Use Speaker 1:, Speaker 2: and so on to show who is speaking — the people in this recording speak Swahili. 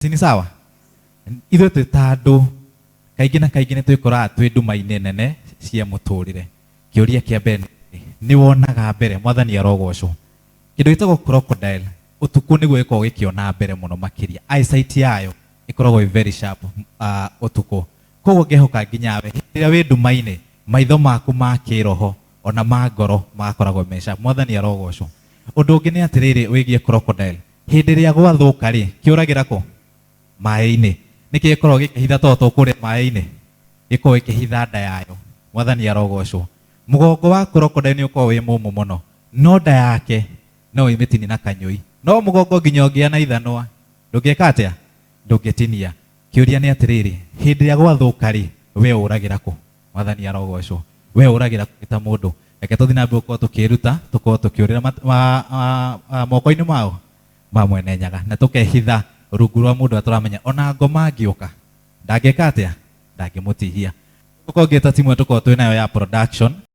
Speaker 1: Sini sawa ithuĩ twĩ ta andũ kaingĩ na kaingĩ nĩ twĩkoraga twĩ nduma-inĩ nene cia mũtũrĩre. Kĩũria kĩa mbere nĩ wonaga mbere, Mwathani arogocwo, kĩndũ gĩtagwo crocodile ũtukũ nĩguo gĩkoragwo gĩkĩona mbere mũno makĩria, eyesight yayo ĩkoragwo ĩ very sharp ũtukũ. Koguo ngĩhoka nginya we hĩndĩ ĩrĩa wĩ nduma-inĩ maitho maku ma kĩroho ona ma ngoro magakoragwo me sharp. Mwathani arogocwo. Ũndũ ũngĩ nĩ atĩrĩrĩ wĩgiĩ crocodile, hĩndĩ ĩrĩa gwathũka rĩ kĩũragĩra kũ? Maĩ-inĩ. Nĩkĩ gĩkoragwo gĩkĩhitha toto kũrĩa maĩ-inĩ? Gĩkoragwo gĩkĩhitha nda yayo. Mwathani arogocwo. Mũgongo wa crocodile nĩ ũkoragwo wĩ mũmũ mũno, no nda yake no ĩmĩtini na kanyũi, no mũgongo nginya ũngĩa na ithanwa ndũngĩka atĩa? Ndũngĩtinia. Kĩũria nĩ atĩrĩrĩ, hĩndĩ ĩrĩa gwathũka rĩ we ũragĩra kũ? Mwathani arogocwo. We ũragĩra kũ ta mũndũ? Reke tũthiĩ na mbere gũkorwo tũkĩruta, tũkorwo tũkĩũrĩra moko-inĩ mao ma Mwene Nyaga na tũkehitha rungu rwa mũndũ atũramenya ona ngoma angĩũka ndangĩka atĩa? Ndangĩmũtihia. Tũkorwo ngĩta timu tũkorwo twĩ nayo ya production.